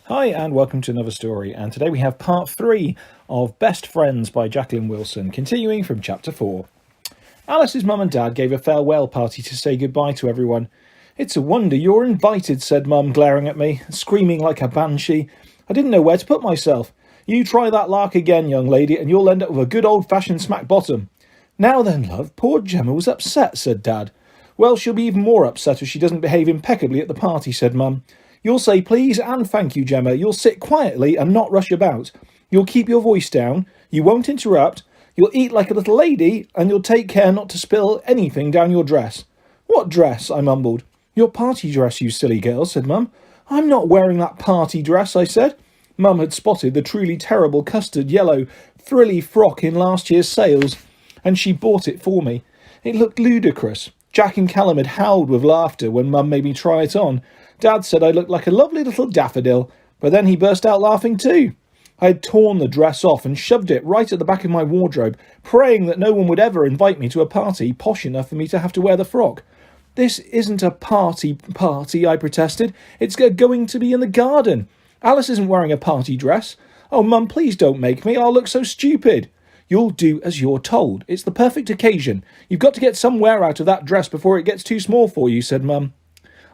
Hi and welcome to another story, and today we have part 3 of Best Friends by Jacqueline Wilson, continuing from chapter 4. Alice's mum and dad gave a farewell party to say goodbye to everyone. "It's a wonder you're invited," said mum, glaring at me, screaming like a banshee. "I didn't know where to put myself. You try that lark again, young lady, and you'll end up with a good old-fashioned smack bottom." "Now then, love, poor Gemma was upset," said Dad. "Well, she'll be even more upset if she doesn't behave impeccably at the party," said Mum. "You'll say please and thank you, Gemma. You'll sit quietly and not rush about. You'll keep your voice down. You won't interrupt. You'll eat like a little lady, and you'll take care not to spill anything down your dress." "What dress?" I mumbled. "Your party dress, you silly girl," said Mum. "I'm not wearing that party dress," I said. Mum had spotted the truly terrible custard yellow frilly frock in last year's sales, and she bought it for me. It looked ludicrous. Jack and Callum had howled with laughter when Mum made me try it on. Dad said I looked like a lovely little daffodil, but then he burst out laughing too. I had torn the dress off and shoved it right at the back of my wardrobe, praying that no one would ever invite me to a party posh enough for me to have to wear the frock. "This isn't a party, I protested. It's going to be in the garden. Alice isn't wearing a party dress. Oh, Mum, please don't make me. I'll look so stupid." "You'll do as you're told. It's the perfect occasion. You've got to get some wear out of that dress before it gets too small for you," said Mum.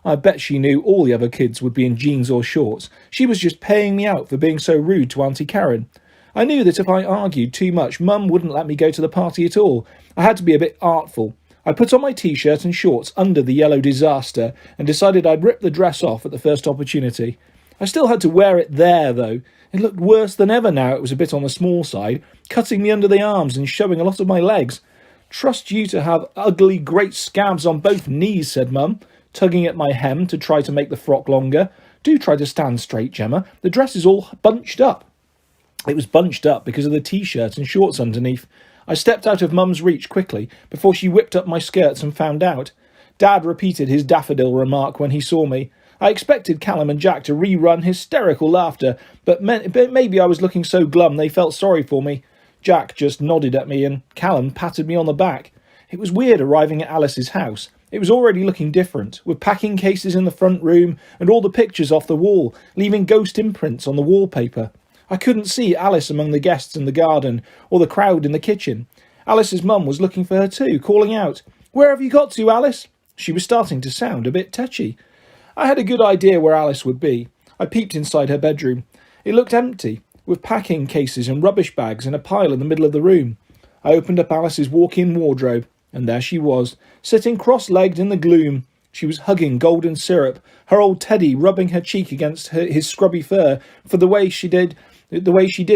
I bet she knew all the other kids would be in jeans or shorts. She was just paying me out for being so rude to Auntie Karen. I knew that if I argued too much, Mum wouldn't let me go to the party at all. I had to be a bit artful. I put on my t-shirt and shorts under the yellow disaster and decided I'd rip the dress off at the first opportunity. I still had to wear it there, though. It looked worse than ever now. It was a bit on the small side, cutting me under the arms and showing a lot of my legs. "Trust you to have ugly great scabs on both knees," said Mum, tugging at my hem to try to make the frock longer. "Do try to stand straight, Gemma. The dress is all bunched up." It was bunched up because of the t-shirt and shorts underneath. I stepped out of Mum's reach quickly before she whipped up my skirts and found out. Dad repeated his daffodil remark when he saw me. I expected Callum and Jack to rerun hysterical laughter, but maybe I was looking so glum they felt sorry for me. Jack just nodded at me and Callum patted me on the back. It was weird arriving at Alice's house. It was already looking different, with packing cases in the front room and all the pictures off the wall, leaving ghost imprints on the wallpaper. I couldn't see Alice among the guests in the garden or the crowd in the kitchen. Alice's mum was looking for her too, calling out, "Where have you got to, Alice?" She was starting to sound a bit tetchy. I had a good idea where Alice would be. I peeped inside her bedroom. It looked empty, with packing cases and rubbish bags in a pile in the middle of the room. I opened up Alice's walk-in wardrobe, and there she was, sitting cross-legged in the gloom. She was hugging Golden Syrup, her old teddy rubbing her cheek against his scrubby fur for the way she did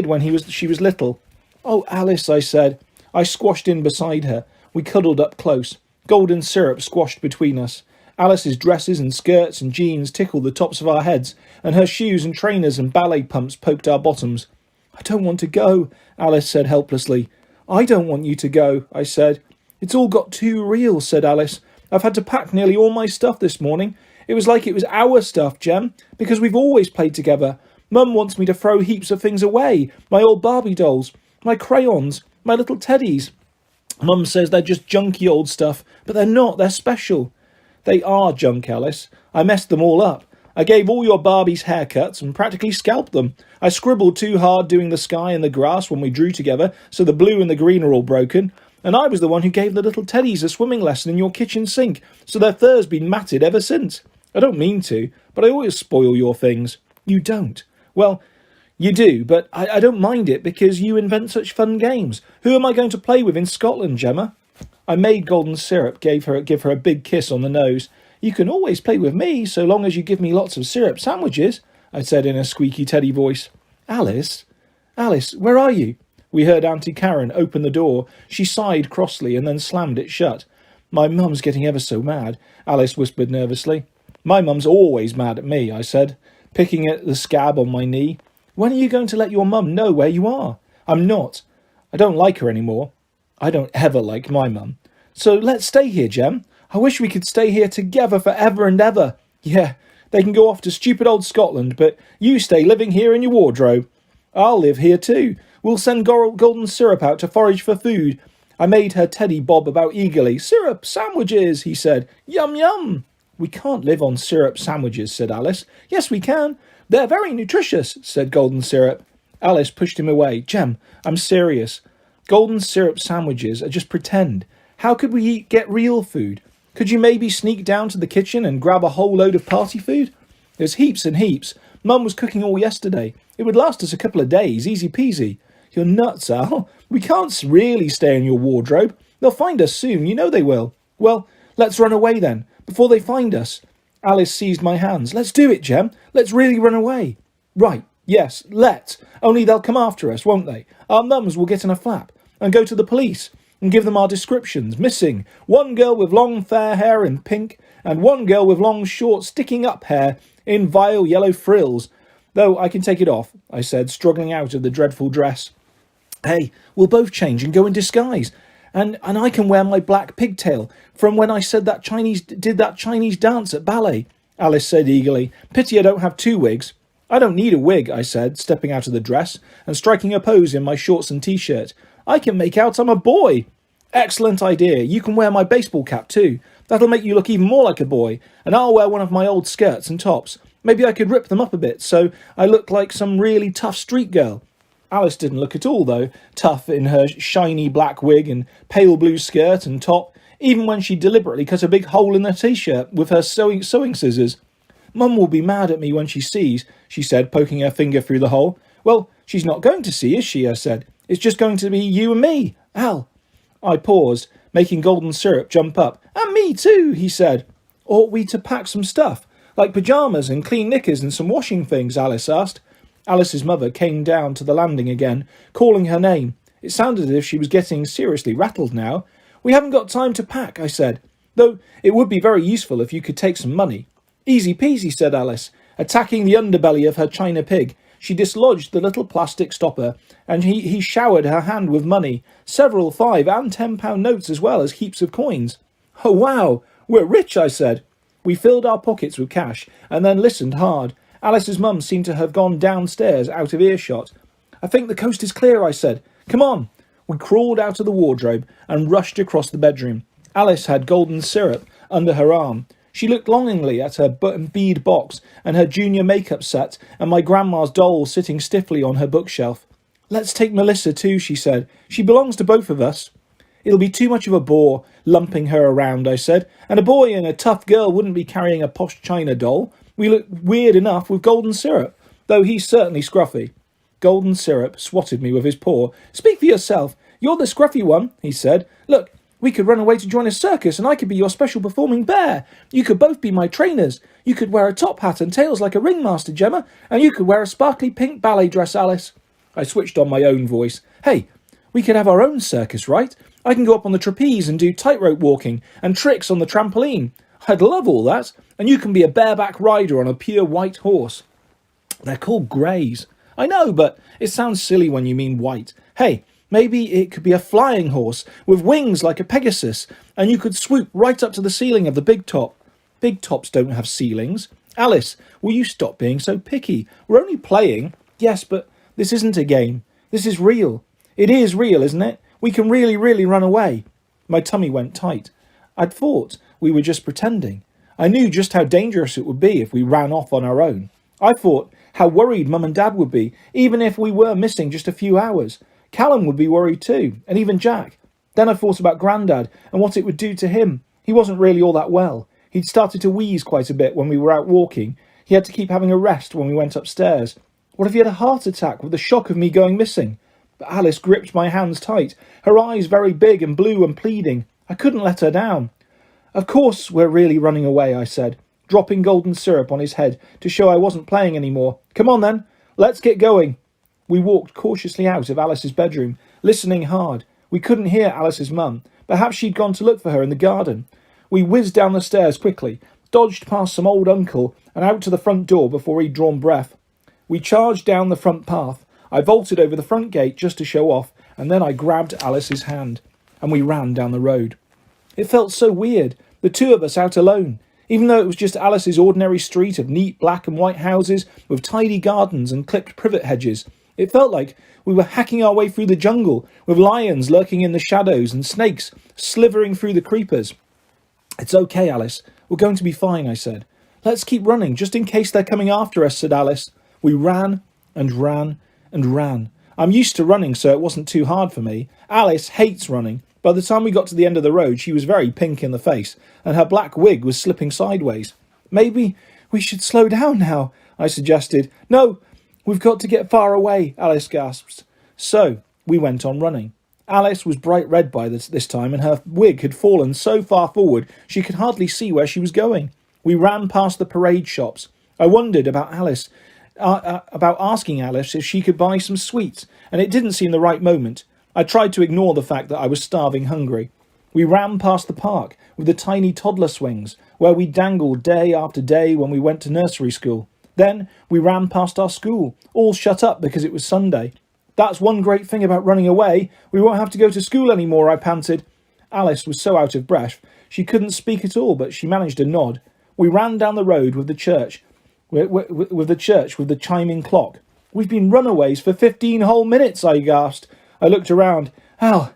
when she was little. "Oh, Alice," I said. I squashed in beside her. We cuddled up close. Golden Syrup squashed between us. Alice's dresses and skirts and jeans tickled the tops of our heads, and her shoes and trainers and ballet pumps poked our bottoms. "I don't want to go," Alice said helplessly. "I don't want you to go," I said. "It's all got too real," said Alice. "I've had to pack nearly all my stuff this morning. It was like it was our stuff, Jem, because we've always played together. Mum wants me to throw heaps of things away. My old Barbie dolls, my crayons, my little teddies. Mum says they're just junky old stuff, but they're not, they're special." "They are junk, Alice. I messed them all up. I gave all your Barbies haircuts and practically scalped them. I scribbled too hard doing the sky and the grass when we drew together, so the blue and the green are all broken. And I was the one who gave the little teddies a swimming lesson in your kitchen sink, so their fur's been matted ever since. I don't mean to, but I always spoil your things." "You don't." "Well, you do, but I don't mind it because you invent such fun games. Who am I going to play with in Scotland, Gemma?" I made Golden Syrup give her a big kiss on the nose. "You can always play with me, so long as you give me lots of syrup sandwiches," I said in a squeaky teddy voice. Alice, where are you?" We heard Auntie Karen open the door. She sighed crossly and then slammed it shut. "My mum's getting ever so mad," Alice whispered nervously. "My mum's always mad at me," I said, picking at the scab on my knee. "When are you going to let your mum know where you are?" "I'm not. I don't like her anymore." "I don't ever like my mum. So let's stay here, Jem. I wish we could stay here together forever and ever. Yeah, they can go off to stupid old Scotland, but you stay living here in your wardrobe. I'll live here too. We'll send Golden Syrup out to forage for food." I made her teddy bob about eagerly. "Syrup sandwiches," he said. "Yum, yum." "We can't live on syrup sandwiches," said Alice. "Yes, we can. They're very nutritious, said Golden Syrup. Alice pushed him away. Jem, I'm serious. Golden Syrup sandwiches are just pretend. How could we get real food? Could you maybe sneak down to the kitchen and grab a whole load of party food? There's heaps and heaps. Mum was cooking all yesterday. It would last us a couple of days, easy peasy. You're nuts, Al. We can't really stay in your wardrobe. They'll find us soon, you know they will. Well, let's run away then, before they find us. Alice seized my hands. Let's do it, Jem. Let's really run away. Right, yes, let's. Only they'll come after us, won't they? Our mums will get in a flap and go to the police and give them our descriptions. Missing. One girl with long fair hair in pink and one girl with long short sticking up hair in vile yellow frills. Though I can take it off, I said, struggling out of the dreadful dress. Hey, we'll both change and go in disguise. And I can wear my black pigtail from when I did that Chinese dance at ballet, Alice said eagerly. Pity I don't have two wigs. I don't need a wig, I said, stepping out of the dress and striking a pose in my shorts and t-shirt. I can make out I'm a boy. Excellent idea. You can wear my baseball cap too. That'll make you look even more like a boy. And I'll wear one of my old skirts and tops. Maybe I could rip them up a bit so I look like some really tough street girl. Alice didn't look at all, though, tough in her shiny black wig and pale blue skirt and top, even when she deliberately cut a big hole in her t-shirt with her sewing scissors. Mum will be mad at me when she sees, she said, poking her finger through the hole. Well, she's not going to see, is she? I said. It's just going to be you and me, Al. I paused, making Golden Syrup jump up. And me too, he said. Ought we to pack some stuff, like pyjamas and clean knickers and some washing things? Alice asked. Alice's mother came down to the landing again, calling her name. It sounded as if she was getting seriously rattled now. We haven't got time to pack, I said, though it would be very useful if you could take some money. Easy peasy, said Alice, attacking the underbelly of her china pig. She dislodged the little plastic stopper, and he showered her hand with money, several £5 and £10 notes as well as heaps of coins. Oh, wow, we're rich, I said. We filled our pockets with cash, and then listened hard. Alice's mum seemed to have gone downstairs out of earshot. I think the coast is clear, I said. Come on. We crawled out of the wardrobe and rushed across the bedroom. Alice had Golden Syrup under her arm. She looked longingly at her bead box and her junior makeup set and my grandma's doll sitting stiffly on her bookshelf. Let's take Melissa too, she said. She belongs to both of us. It'll be too much of a bore lumping her around, I said, and a boy and a tough girl wouldn't be carrying a posh china doll. We look weird enough with Golden Syrup, though he's certainly scruffy. Golden Syrup swatted me with his paw. Speak for yourself. You're the scruffy one, he said. Look, we could run away to join a circus and I could be your special performing bear. You could both be my trainers. You could wear a top hat and tails like a ringmaster, Gemma, and you could wear a sparkly pink ballet dress, Alice. I switched on my own voice. Hey, we could have our own circus, right? I can go up on the trapeze and do tightrope walking and tricks on the trampoline. I'd love all that. And you can be a bareback rider on a pure white horse. They're called greys. I know, but it sounds silly when you mean white. Hey, maybe it could be a flying horse with wings like a Pegasus, and you could swoop right up to the ceiling of the big top. Big tops don't have ceilings. Alice, will you stop being so picky? We're only playing. Yes, but this isn't a game. This is real. It is real, isn't it? We can really, really run away. My tummy went tight. I'd thought we were just pretending. I knew just how dangerous it would be if we ran off on our own. I thought how worried Mum and Dad would be, even if we were missing just a few hours. Callum would be worried too, and even Jack. Then I thought about Grandad and what it would do to him. He wasn't really all that well. He'd started to wheeze quite a bit when we were out walking. He had to keep having a rest when we went upstairs. What if he had a heart attack with the shock of me going missing? But Alice gripped my hands tight, her eyes very big and blue and pleading. I couldn't let her down. Of course we're really running away, I said, dropping Golden Syrup on his head to show I wasn't playing anymore. Come on then, let's get going. We walked cautiously out of Alice's bedroom, listening hard. We couldn't hear Alice's mum. Perhaps she'd gone to look for her in the garden. We whizzed down the stairs quickly, dodged past some old uncle and out to the front door before he'd drawn breath. We charged down the front path. I vaulted over the front gate just to show off, and then I grabbed Alice's hand, and we ran down the road. It felt so weird, the two of us out alone, even though it was just Alice's ordinary street of neat black and white houses with tidy gardens and clipped privet hedges. It felt like we were hacking our way through the jungle, with lions lurking in the shadows and snakes slithering through the creepers. It's okay, Alice. We're going to be fine, I said. Let's keep running, just in case they're coming after us, said Alice. We ran and ran and ran. I'm used to running, so it wasn't too hard for me. Alice hates running. By the time we got to the end of the road, she was very pink in the face, and her black wig was slipping sideways. Maybe we should slow down now, I suggested. No, we've got to get far away, Alice gasped. So we went on running. Alice was bright red by this time, and her wig had fallen so far forward she could hardly see where she was going. We ran past the parade shops. I wondered about asking Alice if she could buy some sweets, and it didn't seem the right moment. I tried to ignore the fact that I was starving hungry. We ran past the park with the tiny toddler swings, where we dangled day after day when we went to nursery school. Then we ran past our school, all shut up because it was Sunday. That's one great thing about running away. We won't have to go to school anymore, I panted. Alice was so out of breath, she couldn't speak at all, but she managed to nod. We ran down the road with the church, with the chiming clock. We've been runaways for 15 whole minutes, I gasped. I looked around. Al,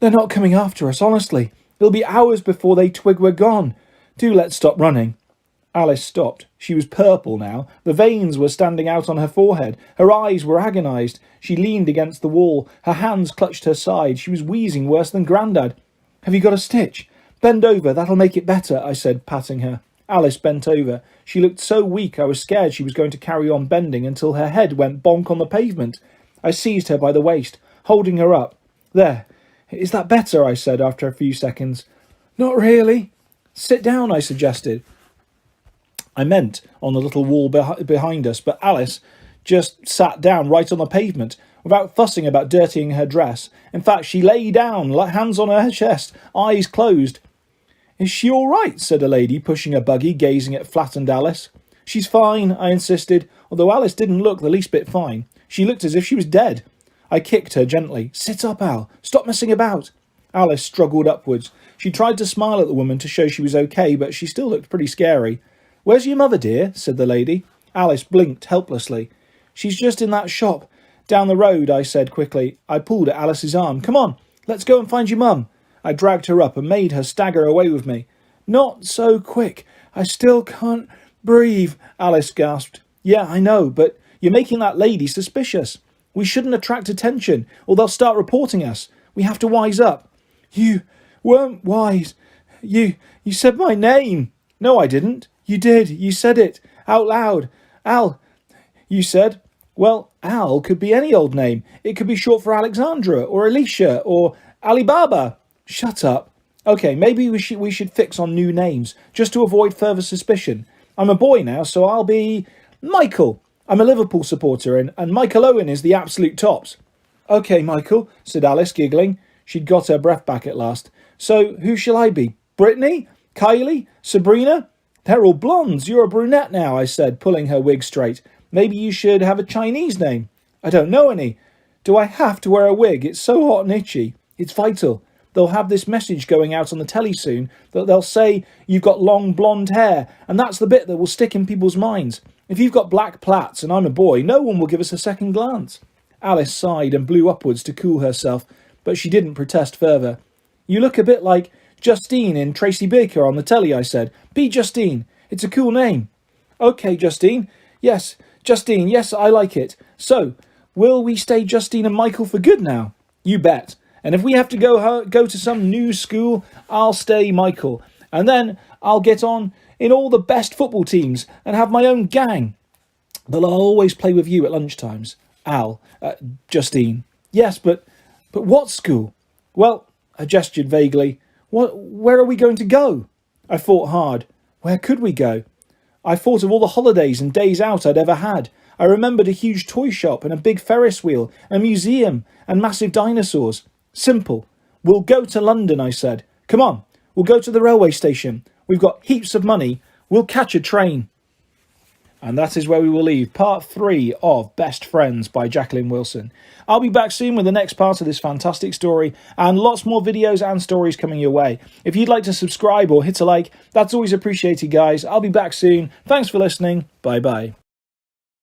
they're not coming after us, honestly. It'll be hours before they twig we're gone. Do let's stop running. Alice stopped. She was purple now. The veins were standing out on her forehead. Her eyes were agonised. She leaned against the wall. Her hands clutched her side. She was wheezing worse than Grandad. Have you got a stitch? Bend over, that'll make it better, I said, patting her. Alice bent over. She looked so weak I was scared she was going to carry on bending until her head went bonk on the pavement. I seized her by the waist, holding her up. There. Is that better? I said after a few seconds. Not really. Sit down, I suggested. I meant on the little wall behind us, but Alice just sat down right on the pavement, without fussing about dirtying her dress. In fact, she lay down, hands on her chest, eyes closed. Is she all right? Said a lady, pushing a buggy, gazing at flattened Alice. She's fine, I insisted, although Alice didn't look the least bit fine. She looked as if she was dead. I kicked her gently. Sit up, Al. Stop messing about. Alice struggled upwards. She tried to smile at the woman to show she was okay, but she still looked pretty scary. Where's your mother, dear? Said the lady. Alice blinked helplessly. She's just in that shop. Down the road, I said quickly. I pulled at Alice's arm. Come on, let's go and find your mum. I dragged her up and made her stagger away with me. Not so quick. I still can't breathe, Alice gasped. Yeah, I know, but you're making that lady suspicious. We shouldn't attract attention, or they'll start reporting us. We have to wise up. You weren't wise. You said my name. No, I didn't. You did. You said it. Out loud. Al, you said. Well, Al could be any old name. It could be short for Alexandra, or Alicia, or Alibaba. Shut up. Okay, maybe we should fix on new names, just to avoid further suspicion. I'm a boy now, so I'll be Michael. I'm a Liverpool supporter, and Michael Owen is the absolute tops. Okay, Michael, said Alice, giggling. She'd got her breath back at last. So, who shall I be? Brittany? Kylie? Sabrina? They're all blondes. You're a brunette now, I said, pulling her wig straight. Maybe you should have a Chinese name. I don't know any. Do I have to wear a wig? It's so hot and itchy. It's vital. They'll have this message going out on the telly soon that they'll say you've got long blonde hair, and that's the bit that will stick in people's minds. If you've got black plaits and I'm a boy, no one will give us a second glance. Alice sighed and blew upwards to cool herself, but she didn't protest further. You look a bit like Justine in Tracy Baker on the telly, I said. Be Justine. It's a cool name. Okay, Justine. Yes, Justine. Yes, I like it. So, will we stay Justine and Michael for good now? You bet. And if we have to go to some new school, I'll stay Michael. And then I'll get on in all the best football teams and have my own gang. But I'll always play with you at lunchtimes. Justine. Yes, but what school? Well, I gestured vaguely. Where are we going to go? I thought hard. Where could we go? I thought of all the holidays and days out I'd ever had. I remembered a huge toy shop and a big Ferris wheel, a museum and massive dinosaurs. Simple. We'll go to London, I said. Come on, we'll go to the railway station. We've got heaps of money. We'll catch a train. And that is where we will leave part 3 of Best Friends by Jacqueline Wilson. I'll be back soon with the next part of this fantastic story and lots more videos and stories coming your way. If you'd like to subscribe or hit a like, that's always appreciated, guys. I'll be back soon. Thanks for listening. Bye-bye.